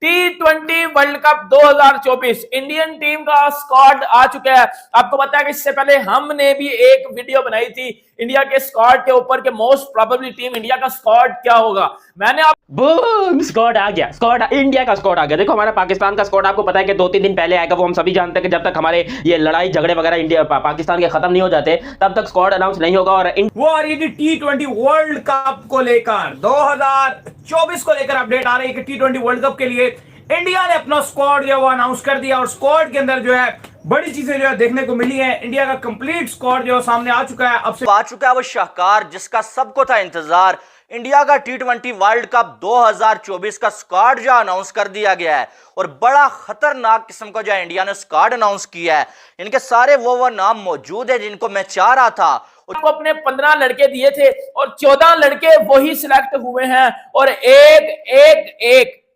T20 world cup 2024 Indian team का squad आ चुका है। आपको पता है कि इससे पहले हमने भी एक वीडियो बनाई थी इंडिया के स्क्वाड के ऊपर के मोस्ट प्रोबेबली टीम इंडिया का स्क्वाड क्या होगा। मैंने आप बूम, स्क्वाड आ गया, स्क्वाड इंडिया का स्क्वाड आ गया। देखो हमारा पाकिस्तान का स्क्वाड आपको पता है कि 2-3 दिन पहले आएगा। वो हम सभी जानते हैं कि जब तक हमारे ये लड़ाई झगड़े वगैरह इंडिया पाकिस्तान के खत्म नहीं हो जाते तब तक स्क्वाड अनाउंस नहीं होगा। और वो आ रही है T20 वर्ल्ड कप को लेकर 2024 को लेकर अपडेट आ रही है कि T20 वर्ल्ड कप के लिए इंडिया ने अपना स्क्वाड जो है वो अनाउंस कर दिया और स्क्वाड के अंदर जो है बड़ी चीजें जो है देखने को मिली है। इंडिया का कंप्लीट स्क्वाड जो सामने आ चुका है। अब से आ चुका है वो शाहकार जिसका सबको था इंतजार। इंडिया का T20 वर्ल्ड कप 2024 का स्क्वाड जो अनाउंस कर दिया गया है और बड़ा खतरनाक किस्म का जो है इंडिया ने स्क्वाड अनाउंस किया है। इनके सारे वो नाम मौजूद है जिनको मैं चाह रहा था। को अपने 15 लड़के दिए थे और 14 लड़के वही सिलेक्ट हुए हैं और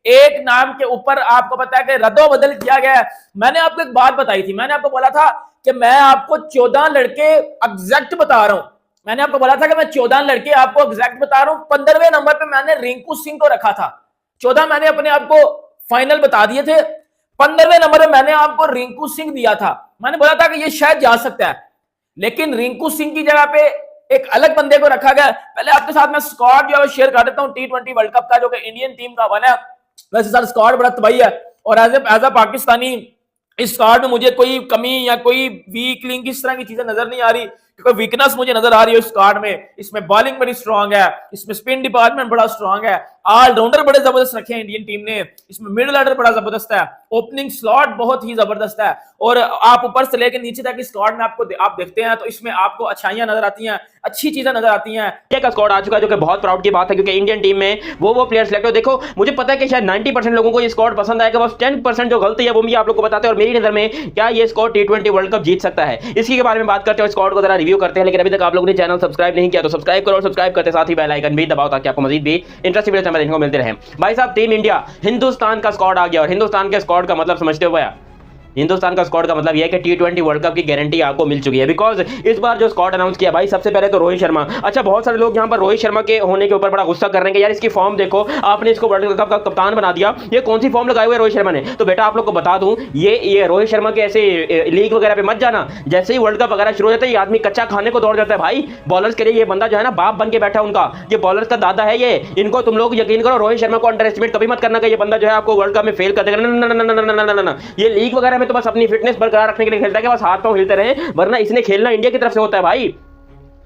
एक नाम के ऊपर आपको पता है कि रद्दो-बदल किया गया है। मैंने आपको एक बात बताई थी, मैंने आपको बोला था कि मैं आपको 14 लड़के एग्जैक्ट बता रहा हूं। मैंने आपको बोला था कि मैं 14 लड़के आपको एग्जैक्ट बता रहा हूं। 15वें नंबर पे मैंने रिंकू सिंह को रखा था। 14 मैंने अपने आपको फाइनल बता दिए थे। 15वें नंबर पे मैंने आपको रिंकू सिंह दिया था। मैंने बोला था कि ये शायद जा सकता है, लेकिन रिंकू सिंह की जगह पे एक अलग बंदे को रखा गया। पहले आपके साथ मैं स्क्वाड जो है शेयर कर देता हूं T20 वर्ल्ड कप का जो कि इंडियन टीम का बना है। वैसे सर स्क्वाड बड़ा तबाही है और एज ए पाकिस्तानी इस स्क्वाड में मुझे कोई कमी या कोई वीक लिंक इस तरह की चीजें नजर नहीं आ रही। कोई वीकनेस मुझे नजर आ रही है इस स्क्वाड में। इसमें बॉलिंग बड़ी स्ट्रांग है, इसमें स्पिन डिपार्टमेंट बड़ा स्ट्रांग है, ऑलराउंडर बड़े जबरदस्त रखे हैं इंडियन टीम ने, इसमें मिडिल ऑर्डर बड़ा जबरदस्त है, ओपनिंग स्लॉट बहुत ही जबरदस्त है और आप ऊपर से लेकर नीचे तक इस स्क्वाड में आप देखते हैं तो इसमें आपको अच्छाइयां नजर आती हैं, अच्छी चीजें नजर आती हैं। इंडिया का स्क्वाड आ चुका है जो कि बहुत प्राउड की बात है क्योंकि इंडियन टीम में वो प्लेयर सिलेक्ट हो। देखो मुझे पता है कि शायद 90% लोगों को ये स्क्वाड पसंद आएगा, बस 10% जो गलती है वो भी आप लोगों को बताते हैं। और मेरी नजर में क्या ये स्क्वाड T20 वर्ल्ड कप जीत सकता है, इसी के बारे में बात करते हैं, स्क्वाड को जरा रिव्यू करते हैं। लेकिन अभी तक आप लोगों ने चैनल सब्सक्राइब नहीं किया तो सब्सक्राइब करो और सब्सक्राइब करते साथ ही बेल आइकन भी दबाओ ताकि आपको मजीद भी इंटरेस्टिंग वीडियो देखने को मिलते रहे। भाई साहब टीम इंडिया हिंदुस्तान का स्क्वाड आ गया और हिंदुस्तान के स्क्वाड का मतलब समझते हो भैया, हिंदुस्तान का स्क्वाड का मतलब यह है कि T20 वर्ल्ड कप की गारंटी आपको मिल चुकी है। बिकॉज इस बार जो स्क्वाड अनाउंस किया भाई सबसे पहले तो रोहित शर्मा। अच्छा बहुत सारे लोग यहाँ पर रोहित शर्मा के होने के ऊपर बड़ा गुस्सा कर रहे हैं कि यार इसकी फॉर्म देखो, आपने इसको वर्ल्ड कप का कप्तान बना दिया, ये कौन सी फॉर्म लगाए हुए रोहित शर्मा ने। तो बेटा आप लोग को बता दूं ये रोहित शर्मा के ऐसे लीग वगैरह पे मत जाना। जैसे ही वर्ल्ड कप वगैरह शुरू हो जाता है ये आदमी कच्चा खाने को दौड़ जाता है भाई। बॉलर्स के लिए ये बंदा जो है ना बाप बन के बैठा है उनका, ये बॉलर्स का दादा है ये। इनको तुम लोग यकीन करो, रोहित शर्मा को अंडर एस्टिमेट कभी मत करना कि ये बंदा जो है आपको वर्ल्ड कप में फेल कर देगा। ये लीग वगैरह में तो बस अपनी फिटनेस बरकरार रखने के लिए खेलता है कि बस हाथ पांव हिलते रहे, वरना इसने खेलना इंडिया की तरफ से होता है भाई।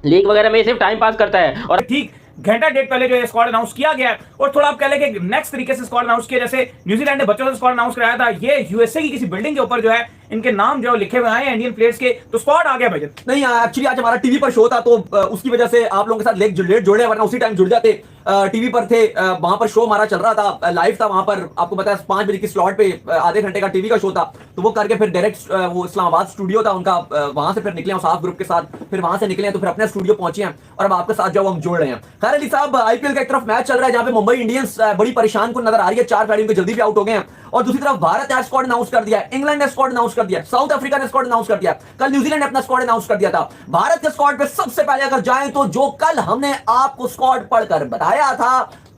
लीग वगैरह में सिर्फ टाइम पास करता है। और ठीक घंटा डेट पहले जो है स्क्वाड अनाउंस किया गया है और थोड़ा आप कह लें कि नेक्स्ट तरीके से स्क्वाड अनाउंस किया, जैसे न्यूजीलैंड ने बच्चों से स्क्वाड अनाउंस कराया था, ये यूएसए की किसी बिल्डिंग के ऊपर जो है इनके नाम जो लिखे हुए हैं इंडियन प्लेयर्स के, तो स्क्वाड आ गया भाई। नहीं एक्चुअली आज हमारा टीवी पर शो था तो उसकी वजह से आप लोगों के साथ लेट जुड़े, वरना उसी टाइम जुड़ जाते। टीवी पर थे, वहां पर शो हमारा चल रहा था, लाइव था वहां पर। आपको पता है 5 बजे की स्लॉट पे आधे घंटे का टीवी का शो था, तो वो करके फिर डायरेक्ट वो इस्लामाबाद स्टूडियो था उनका, वहां से फिर निकले हैं साफ ग्रुप के साथ, फिर वहां से निकले हैं तो फिर अपने स्टूडियो पहुंचे हैं और अब आपके साथ जो हम जुड़ रहे हैं। खैर अली साहब आईपीएल का एक तरफ मैच चल रहा है जहां पे मुंबई इंडियंस बड़ी परेशान को नजर आ रही है, 4 खिलाड़ी उनके जल्दी भी आउट हो गए हैं, और दूसरी तरफ भारत ने स्क्वाड अनाउंस कर दिया है, इंग्लैंड ने स्क्वाड अनाउंस कर दिया, साउथ अफ्रीका ने स्क्वाड अनाउंस कर दिया, कल न्यूजीलैंड ने अपना स्क्वाड अनाउंस कर दिया था। भारत के स्क्वाड पे सबसे पहले अगर जाएं तो जो कल हमने आपको स्क्वाड पढ़कर बताया था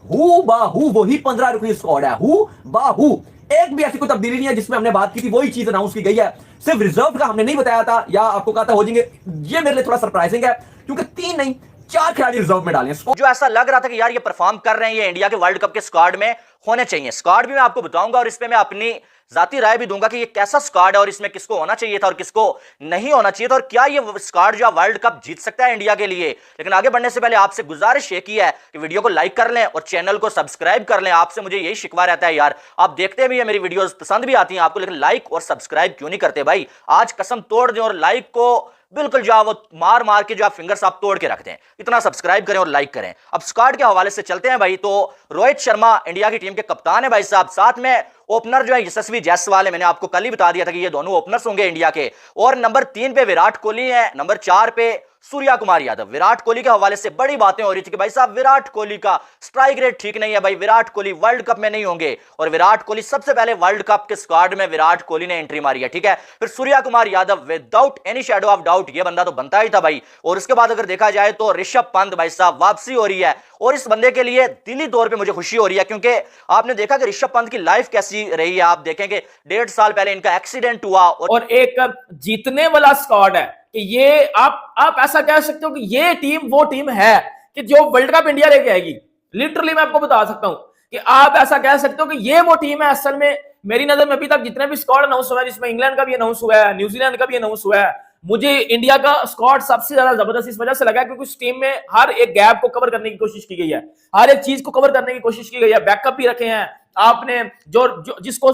हु बाहू वही 15 रुपये स्क्वाड है, हु बाहू। एक भी ऐसी कोई तब्दीली नहीं है जिसमें हमने बात की थी, वही चीज अनाउंस की गई है। सिर्फ रिजर्व का हमने नहीं बताया था या आपको कहा था हो जाएंगे, ये मेरे लिए थोड़ा सरप्राइजिंग है क्योंकि 3 नहीं 4 खिलाड़ी रिजर्व में डाले। जो ऐसा लग रहा था कि यार ये परफॉर्म कर रहे हैं, ये इंडिया के वर्ल्ड कप के स्क्वाड में होने चाहिए। स्क्वाड भी मैं आपको बताऊंगा और इस पे मैं अपनी जाती राय भी दूंगा कि ये कैसा स्क्वाड है और इसमें किसको होना चाहिए था और किसको नहीं होना चाहिए था, और क्या ये स्क्वाड जो वर्ल्ड कप जीत सकता है इंडिया के लिए। लेकिन आगे बढ़ने से पहले आपसे गुजारिश ये की है कि वीडियो को लाइक कर लें और चैनल को सब्सक्राइब कर लें। आपसे मुझे यही शिकवा रहता है यार, आप देखते भी है मेरी वीडियोस, पसंद भी आती हैं आपको, लेकिन लाइक और सब्सक्राइब क्यों नहीं करते भाई। आज कसम तोड़ दें और लाइक को बिल्कुल जो वो मार मार के जो आप फिंगर्स आप तोड़ के रखते हैं, इतना सब्सक्राइब करें और लाइक करें। अब स्क्वाड के हवाले से चलते हैं भाई। तो रोहित शर्मा इंडिया की टीम के कप्तान है भाई साहब, साथ में ओपनर जो है यशस्वी जायसवाल है। मैंने आपको कल ही बता दिया था कि ये दोनों ओपनर्स होंगे इंडिया के, और नंबर 3 पे विराट कोहली है, नंबर 4 पे सूर्या कुमार यादव। विराट कोहली के हवाले से बड़ी बातें हो रही थी कि भाई साहब विराट कोहली का स्ट्राइक रेट ठीक नहीं है, भाई विराट कोहली वर्ल्ड कप में नहीं होंगे, और विराट कोहली सबसे पहले वर्ल्ड कप के स्क्वाड में विराट कोहली ने एंट्री मारी है, ठीक है। फिर Surya Kumar Yadav without any shadow of doubt ये बंदा तो बनता ही था भाई। और उसके बाद अगर देखा जाए तो ऋषभ पंत भाई साहब वापसी हो रही है, और इस बंदे के लिए दिली तौर पे मुझे खुशी हो रही है, क्योंकि आपने देखा कि ऋषभ पंत की लाइफ कैसी रही है। आप देखेंगे 1.5 साल पहले इनका एक्सीडेंट हुआ, और एक जीतने वाला स्क्वाड है कि ये आप ऐसा कह सकते हो कि ये टीम वो टीम है कि जो वर्ल्ड कप इंडिया लेके आएगी। लिटरली मैं आपको बता सकता हूं कि आप ऐसा कह सकते हो कि ये वो टीम है। असल में मेरी नजर में अभी तक जितने भी स्क्वाड अनाउंस हुआ है, जिसमें इंग्लैंड का भी अनाउंस हुआ है, न्यूजीलैंड का भी अनाउंस हुआ है, मुझे इंडिया का स्क्वाड सबसे ज्यादा जबरदस्त इस वजह से लगा क्योंकि उस टीम में हर एक गैप को कवर करने की कोशिश की गई है, हर एक चीज को कवर करने की कोशिश की गई है। बैकअप भी रखे हैं आपने, जो जिसको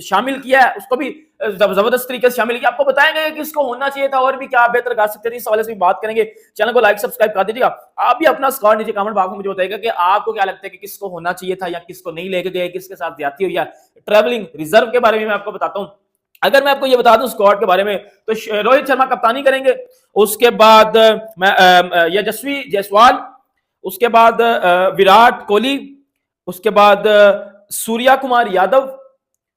शामिल किया है उसको भी जबरदस्त तरीके से शामिल किया। आपको बताएंगे कि इसको होना चाहिए था और भी क्या बेहतर कर सकते थे, इस हवाले से भी बात करेंगे। चैनल को लाइक सब्सक्राइब कर दीजिएगा। आप भी अपना स्क्वाड नीचे कमेंट बॉक्स में मुझे बताइएगा कि आपको क्या लगता है कि किसको होना चाहिए था या किसको नहीं लेके गए, किसके साथ ज्यादती हुई है। ट्रेवलिंग रिजर्व के बारे में मैं आपको बताता हूं। अगर मैं आपको ये बता दूं स्क्वाड के बारे में, तो रोहित शर्मा कप्तानी करेंगे, उसके बाद यशस्वी जायसवाल, उसके बाद विराट कोहली, उसके बाद सूर्या कुमार यादव।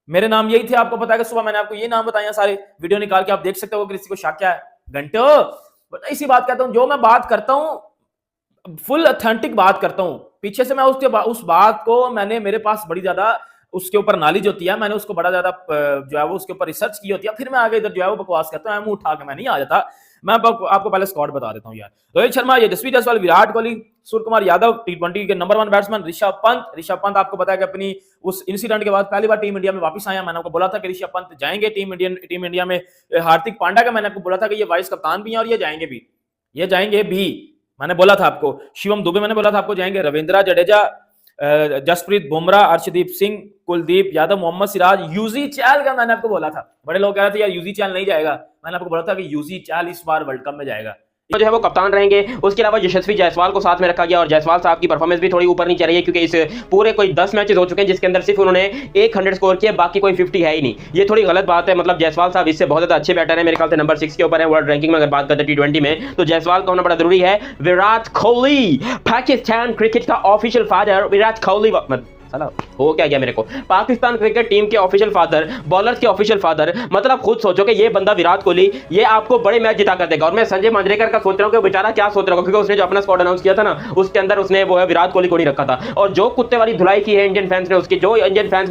मेरे नाम यही थे, आपको पता है कि सुबह मैंने आपको ये नाम बताया सारे, वीडियो निकाल के आप देख सकते हो, किसी को शक क्या है घंटों इसी बात कहता हूं। जो मैं बात करता हूं फुल ऑथेंटिक बात करता हूं, पीछे से मैं उस बात को मैंने मेरे पास बड़ी ज्यादा उसके ऊपर नॉलेज होती है, मैंने उसको बड़ा ज्यादा जो है वो उसके ऊपर रिसर्च की होती है, फिर मैं आगे इधर जो है वो बकवास करता हूं, मुंह उठा के मैं नहीं आ जाता। मैं आपको पहले स्क्वाड बता देता हूं यार। रोहित शर्मा, यशस्वी जायसवाल, विराट कोहली, सूर्य कुमार यादव, T20 के नंबर 1 बैट्समैन ऋषभ पंत आपको पता है कि अपनी उस इंसिडेंट के बाद पहली बार टीम इंडिया में वापस आया। मैंने आपको बोला था कि ऋषभ पंत जाएंगे टीम इंडिया में। हार्दिक पांड्या का मैंने आपको बोला था कि ये वाइस कप्तान भी हैं और ये जाएंगे भी मैंने बोला था आपको। शिवम दुबे मैंने बोला था आपको जाएंगे। रविंद्र जडेजा, जसप्रीत बुमराह, अर्शदीप सिंह, कुलदीप यादव, मोहम्मद सिराज, यूजी चहल का मैंने आपको बोला था। बड़े लोग कह रहे थे यार यूजी चहल नहीं जाएगा, मैंने आपको बोला था कि यूजी चहल इस बार वर्ल्ड कप में जाएगा, जो है वो कप्तान रहेंगे। उसके अलावा यशस्वी जायसवाल को साथ में रखा गया, और जायसवाल साहब की परफॉर्मेंस भी थोड़ी ऊपर नीचे रही है, क्योंकि इस पूरे कोई 10 मैचेस हो चुके हैं जिसके अंदर सिर्फ उन्होंने 100 स्कोर किया, बाकी कोई 50 है ही नहीं। ये थोड़ी गलत बात है। मतलब जायसवाल साहब इससे बहुत ज्यादा अच्छे बैटर है, मेरे ख्याल से नंबर 6 के ऊपर है वर्ल्ड रैंकिंग में अगर बात करते हैं T20 में, तो जायसवाल का होना बड़ा जरूरी है। विराट कोहली, पाकिस्तान क्रिकेट का ऑफिशियल फादर विराट कोहली, हो क्या गया मेरे को, पाकिस्तान क्रिकेट टीम के ऑफिशियल फादर, बॉलर्स के ऑफिशियल फादर। मतलब खुद सोचो कि ये बंदा विराट कोहली ये आपको बड़े मैच जिता कर देगा। और मैं संजय मांजरेकर का सोच रहा हूं कि बेचारा क्या सोच रहा होगा, क्योंकि उसने जो अपना स्क्वाड अनाउंस किया था ना उसके अंदर उसने वो है विराट कोहली को नहीं रखा था। और जो कुत्ते वाली धुलाई की है इंडियन फैंस ने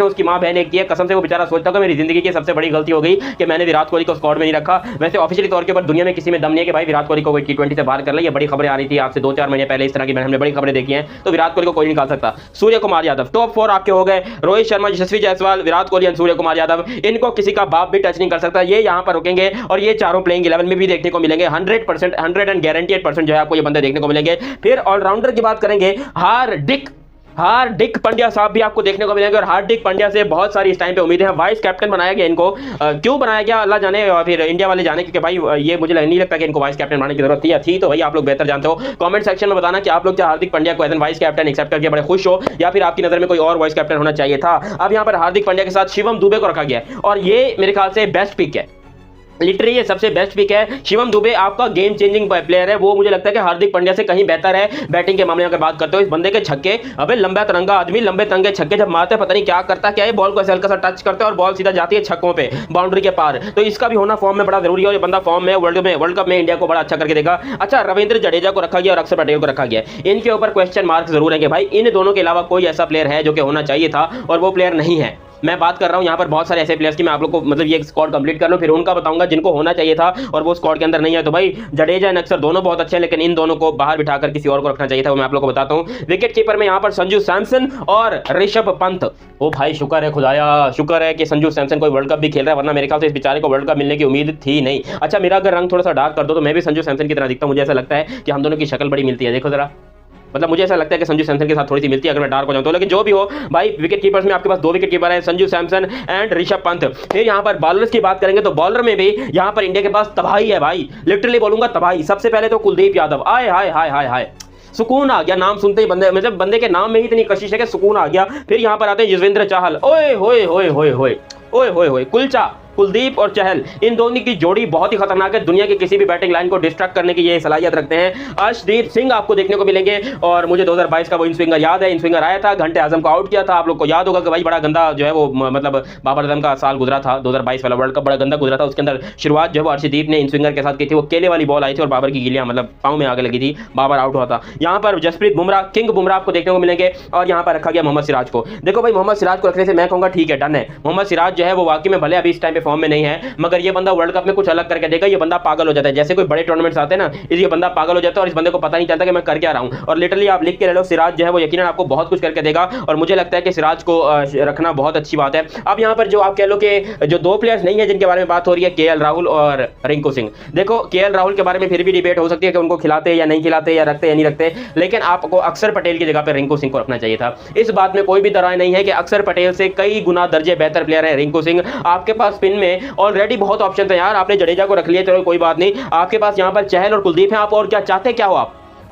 उसकी मां बहन ने की है, कसम से वो बेचारा सोचता है मेरी जिंदगी की सबसे बड़ी गलती हो गई कि मैंने विराट कोहली को स्क्वाड में नहीं रखा। वैसे ऑफिशियली तौर के ऊपर दुनिया में किसी में दम नहीं है कि भाई विराट कोहली को कोई T20 से बाहर कर ले। ये बड़ी खबरें आ रही थी आज से 2-4 महीने पहले, इस तरह की हमने बड़ी खबरें देखी हैं, तो विराट कोहली को कोई नहीं निकाल सकता। सूर्य कुमार यादव, टॉप 4 आपके हो गए। रोहित शर्मा, यशस्वी जायसवाल, विराट कोहली और सूर्य कुमार यादव, इनको किसी का बाप भी टच नहीं कर सकता। ये यहां पर रुकेंगे और ये चारों प्लेइंग 11 में भी देखने को मिलेंगे। 100% 100% जो है आपको ये बंदे देखने को मिलेंगे। फिर ऑलराउंडर की बात करेंगे, हार्दिक पांड्या साहब भी आपको देखने को मिलेंगे, और हार्दिक पांड्या से बहुत सारी इस टाइम पे उम्मीदें हैं। वाइस कैप्टन बनाया गया इनको, क्यों बनाया गया अल्लाह जाने, और फिर इंडिया वाले जाने, क्योंकि भाई ये मुझे नहीं लगता कि इनको वाइस कैप्टन बनाने की जरूरत थी तो भाई आप लोग बेहतर जानते हो। कमेंट सेक्शन में बताना कि आप लोग क्या हार्दिक पांड्या को as an vice captain accept करके बड़े खुश हो, या फिर आपकी नजर में कोई और वाइस कैप्टन होना चाहिए था। अब यहाँ पर हार्दिक पांड्या के साथ शिवम दुबे को रखा गया है, और ये मेरे ख्याल से बेस्ट पिक है, लिटरली ये सबसे बेस्ट पिक है। शिवम दुबे आपका गेम चेंजिंग प्लेयर है, वो मुझे लगता है कि हार्दिक पांड्या से कहीं बेहतर है बैटिंग के मामले में। अगर बात करते हो इस बंदे के छक्के, अबे लंबा तिरंगा आदमी, लंबे तंगे छक्के जब मारते हैं पता नहीं क्या करता क्या है, बॉल को ऐसे हल्का सा टच करते हैं और बॉल सीधा जाती है छक्कों पे, बाउंड्री के पार। तो इसका भी होना फॉर्म में बड़ा जरूरी है, और ये बंदा फॉर्म में वर्ल्ड कप में इंडिया को बड़ा अच्छा करके देगा। अच्छा, रविंद्र जडेजा को रखा गया और अक्षर पटेल को रखा गया, इनके ऊपर क्वेश्चन मार्क जरूर है कि भाई इन दोनों के अलावा कोई ऐसा प्लेयर है जो कि होना चाहिए था, और वो प्लेयर नहीं है। मैं बात कर रहा हूं यहाँ पर बहुत सारे ऐसे प्लेयर्स की, मैं आप लोग को मतलब ये स्क्वाड कंप्लीट कर लूं फिर उनका बताऊंगा जिनको होना चाहिए था और वो स्क्वाड के अंदर नहीं है। तो भाई जडेजा एंड अक्षर दोनों बहुत अच्छे हैं, लेकिन इन दोनों को बाहर बिठाकर किसी और को रखना चाहिए था, वो मैं आप लोग को बताता हूं। विकेट कीपर में यहाँ पर संजू सैमसन और ऋषभ पंत। ओ भाई शुक्र है खुदाया, शुक्र है कि संजू सैमसन कोई वर्ल्ड कप भी खेल रहा है, वरना मेरे ख्याल से इस बेचारे को वर्ल्ड कप मिलने की उम्मीद थी नहीं। अच्छा, मेरा अगर रंग थोड़ा सा डार्क कर दो तो मैं भी संजू सैमसन की तरह दिखता हूं। मुझे ऐसा लगता है कि हम दोनों की शक्ल बड़ी मिलती है, देखो जरा, मतलब मुझे ऐसा लगता है कि संजू सैमसन के साथ थोड़ी सी मिलती है अगर मैं डार्क हो जाऊं तो। लेकिन जो भी हो भाई, विकेट कीपर्स में आपके पास 2 विकेट कीपर हैं, संजू सैमसन एंड ऋषभ पंत। फिर यहाँ पर बॉलर्स की बात करेंगे तो बॉलर में भी यहाँ पर इंडिया के पास तबाही है भाई, लिटरली बोलूंगा तबाही। सबसे पहले तो कुलदीप यादव, आय हाय हाय हाय हाय, सुकून आ गया नाम सुनते ही, बंदे मतलब बंदे के नाम में ही इतनी कशिश है कि सुकून आ गया। फिर यहाँ पर आते हैं युजवेंद्र चाहल, ओए होए होए होए होए ओए होए होए, कुलदीप और चहल, इन दोनों की जोड़ी बहुत ही खतरनाक है। दुनिया की किसी भी बैटिंग लाइन को डिस्ट्रैक्ट करने की ये सलाहियत रखते हैं। अर्शदीप सिंह आपको देखने को मिलेंगे। और मुझे 2022 का वो इन स्विंगर याद है, इन स्विंगर आया था, घंटे आजम को आउट किया था। आप लोग को याद होगा कि भाई बड़ा गंदा जो है वो मतलब बाबर आजम का साल गुजरा था, 2022 वाला वर्ल्ड कप बड़ा गंदा गुजरा था। उसके अंदर शुरुआत जो है अर्शदीप ने इन स्विंगर के साथ की थी। वो केले वाली बॉल आई थी और बाबर की गिलियां मतलब पांव में आगे लगी थी, बाबर आउट हुआ था। यहाँ पर जसप्रीत बुमराह, किंग बुमराह आपको देखने को मिलेंगे। और यहाँ पर रखा गया मोहम्मद सिराज को। देखो भाई, मोहम्मद सिराज को रखने से मैं कहूँगा ठीक है, डन है। मोहम्मद सिराज जो है वो वाकई में भले अभी इस टाइम पे फॉर्म में नहीं है, मगर ये बंदा वर्ल्ड कप में कुछ अलग करके देगा। ये बंदा पागल हो जाता है, जैसे कोई बड़े टूर्नामेंट्स आते हैं ना, ये बंदा पागल हो जाता है और इस बंदे को पता नहीं चलता कि मैं कर क्या रहा हूँ। और लिटरली आप लिख के ले लो, सिराज जो है वो यकीनन आपको बहुत कुछ करके देगा। और मुझे लगता है कि सिराज को रखना बहुत अच्छी बात है। अब यहाँ पर जो आप कह लो कि जो दो प्लेयर्स नहीं है जिनके बारे में बात हो रही है, केएल राहुल और रिंकू सिंह। देखो केएल राहुल के बारे में फिर भी डिबेट हो सकती है कि उनको खिलाते या नहीं खिलाते, या रखते या नहीं रखते, लेकिन आपको अक्षर पटेल की जगह पर रिंकू सिंह को रखना चाहिए था। इस बात में कोई भी दरार नहीं है कि अक्षर पटेल से कई गुना दर्जे बेहतर प्लेयर है रिंकू सिंह। आपके पास स्पिन में ऑलरेडी बहुत ऑप्शन थे यार, आपने जडेजा को रख लिया, चलो कोई बात नहीं। आपके पास यहाँ पर चहल और कुलदीप है, आप और क्या चाहते, क्या हो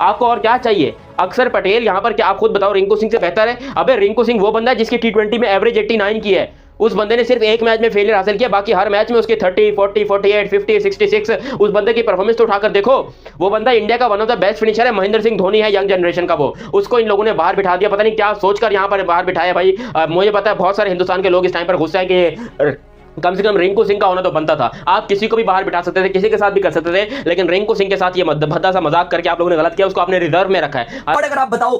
आपको और क्या चाहिए? अक्षर पटेल यहाँ पर क्या, आप खुद बताओ, रिंकू सिंह से बेहतर है? अबे रिंकू सिंह वो बंदा है जिसकी T20 में एवरेज 89 की है। उस बंदे ने सिर्फ एक मैच में फेलियर हासिल किया, बाकी हर मैच में उसके 30, 40, 48, 50, 66। उस बंदे की परफॉर्मेंस तो उठाकर देखो। वो बंदा इंडिया का one of the best finisher है। महेंद्र सिंह धोनी है यंग जनरेशन का, वो उसको इन लोगों ने बाहर बिठा दिया। पता नहीं क्या सोचकर यहाँ पर बाहर बिठाया भाई। मुझे पता है बहुत सारे हिंदुस्तान के लोग इस टाइम पर गुस्सा है कि कम से कम रिंकू सिंह का होना तो बनता था। आप किसी को भी बाहर बिठा सकते थे, किसी के साथ भी कर सकते थे, लेकिन रिंकू सिंह के साथ ये भद्दा सा मजाक करके आप लोगों ने गलत किया। उसको आपने रिजर्व में रखा है। और अगर आप बताओ,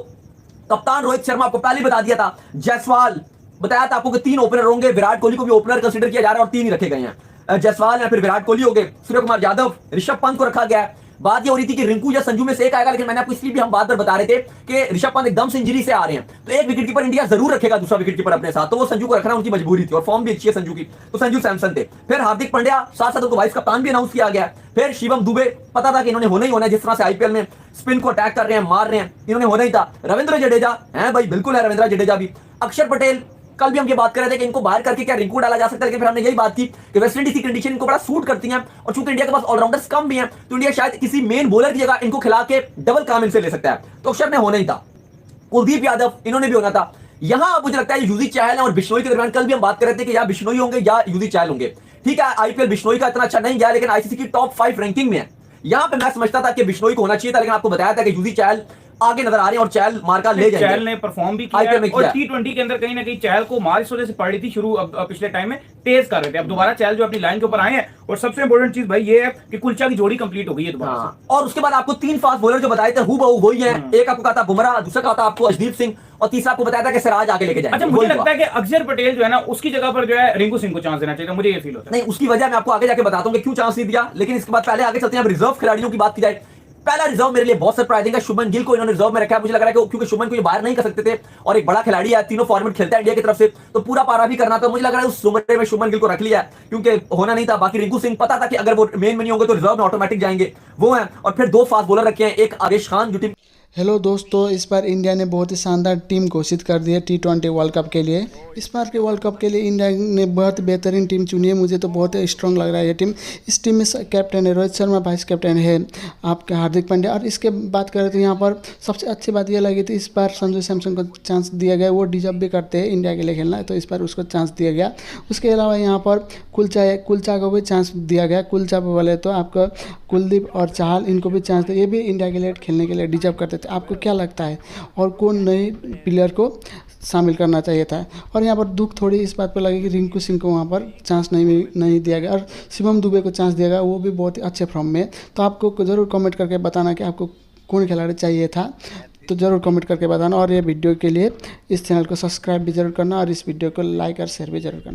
कप्तान रोहित शर्मा आपको पहले बता दिया था, जायसवाल बताया था आपको कि 3 ओपनर होंगे, विराट कोहली को भी ओपनर कंसीडर किया जा रहा है और 3 ही रखे गए हैं। जायसवाल या फिर विराट कोहली हो गए, सूर्य कुमार यादव, ऋषभ पंत को रखा गया है। बात ये हो रही थी कि रिंकू या संजू में से एक आएगा, लेकिन मैंने आपको इसलिए भी हम बात पर बता रहे थे कि ऋषभ पंत एकदम से इंजरी से आ रहे हैं, तो एक विकेट कीपर इंडिया जरूर रखेगा, दूसरा विकेट कीपर अपने साथ, तो वो संजू को रखना उनकी मजबूरी थी। और फॉर्म भी अच्छी है संजू की, तो संजू सैमसन थे। फिर हार्दिक पांड्या, साथ साथ उनको वाइस कप्तान भी अनाउंस किया गया। फिर शिवम दुबे, पता था कि इन्होंने होना ही होना है, जिस तरह से आईपीएल में स्पिन को अटैक कर रहे हैं, मार रहे हैं, इन्होंने होना ही था। रविंद्र जडेजा है भाई, बिल्कुल है रविंद्र जडेजा भी। अक्षर पटेल, कल भी हम ये बात कर रहे थे कि इनको बाहर करके क्या रिंकू डाला जा सकता है, लेकिन फिर हमने यही बात की कि वेस्ट इंडीज की कंडीशन इनको बड़ा सूट करती है, और चूंकि इंडिया के पास ऑलराउंडर्स कम भी हैं, तो इंडिया शायद किसी मेन बॉलर की जगह इनको खिला के डबल काम इनसे ले सकता है। तो अक्षर ने होना ही था। कुलदीप यादव, इन्होंने भी होना था। यहां मुझे लगता है यूजी चहल और बिश्नोई के दरमियान कल भी हम बात कर रहे थे कि या बिश्नोई होंगे या यूजी चहल होंगे। ठीक है, आईपीएल बिश्नोई का इतना अच्छा नहीं गया, लेकिन आईसीसी की टॉप 5 रैंकिंग में है। यहां पे मैं समझता था कि बिश्नोई को होना चाहिए था, लेकिन आपको बताया था कि यूजी चहल आगे नजर आ रहे हैं और चहल मार्का ले जाएंगे। चहल ने परफॉर्म भी किया और T20 के अंदर कहीं ना कहीं चहल को मार इस वजह से पड़ रही थी शुरू पिछले टाइम में, तेज कर रहे थे। अब दोबारा चहल जो अपनी लाइन के ऊपर आए हैं, और सबसे इंपॉर्टेंट चीज भाई ये है कि कुलचा की जोड़ी कंप्लीट हो गई है दोबारा से। और उसके बाद आपको 3 फास्ट बॉलर जो बताए थे हूबहू वही है। एक आपको कहा था बुमराह, दूसरा कहा था आपको अर्शदीप सिंह, और तीसरा आपको बताया था कि सिराज आगे लेके जाएंगे। अच्छा, मुझे लगता है कि अक्षर पटेल जो है ना, उसकी जगह पर जो है रिंकू सिंह को चांस देना चाहिए, मुझे ये फील होता है। नहीं, उसकी वजह मैं आपको आगे जाके बताता हूं कि क्यों चांस नहीं दिया, लेकिन इसके बाद पहले आगे चलते हैं। अब रिजर्व खिलाड़ियों की बात की जाए, पहला रिजर्व मेरे लिए बहुत सरप्राइजिंग है। शुभमन गिल को इन्होंने रिजर्व में रखा है। मुझे लग रहा है कि क्योंकि शुभमन को ये बाहर नहीं कर सकते थे और एक बड़ा खिलाड़ी है, तीनों फॉर्मेट खेलता है इंडिया की तरफ से, तो पूरा पारा भी करना था। मुझे लग रहा है उस जुमरे में शुभमन गिल को रख लिया, क्योंकि होना नहीं था। बाकी रिंकू सिंह पता था कि अगर वो मेन में नहीं होंगे तो रिजर्व में ऑटोमेटिक जाएंगे, वो है। और फिर 2 फास्ट बॉलर रखे हैं, एक आवेश खान जो टीम। हेलो दोस्तों, इस बार इंडिया ने बहुत ही शानदार टीम घोषित कर दी है T20 वर्ल्ड कप के लिए। इस बार के वर्ल्ड कप के लिए इंडिया ने बहुत बेहतरीन टीम चुनी है। मुझे तो बहुत स्ट्रॉन्ग लग रहा है ये टीम। इस टीम में कैप्टन है रोहित शर्मा, वाइस कैप्टन है आपके हार्दिक पांड्या। और इसके बात करें तो यहाँ पर सबसे अच्छी बात ये लगी थी, इस बार संजू सैमसन को चांस दिया गया। वो डिजर्व भी करते हैं इंडिया के लिए खेलना, तो इस बार उसको चांस दिया गया। उसके अलावा यहाँ पर कुलचा को भी चांस दिया गया। कुलचा बोले तो आपको कुलदीप और चहल, इनको भी चांस दिया। ये भी इंडिया के लिए खेलने के लिए डिजर्व करते थे। आपको क्या लगता है, और कौन नए प्लेयर को शामिल करना चाहिए था? और यहाँ पर दुख थोड़ी इस बात पर लगी कि रिंकू सिंह को वहाँ पर चांस नहीं दिया गया, और शिवम दुबे को चांस दिया गया, वो भी बहुत ही अच्छे फॉर्म में। तो आपको ज़रूर कमेंट करके बताना कि आपको कौन खिलाड़ी चाहिए था, तो ज़रूर कमेंट करके बताना। और ये वीडियो के लिए इस चैनल को सब्सक्राइब भी जरूर करना, और इस वीडियो को लाइक और शेयर भी जरूर करना।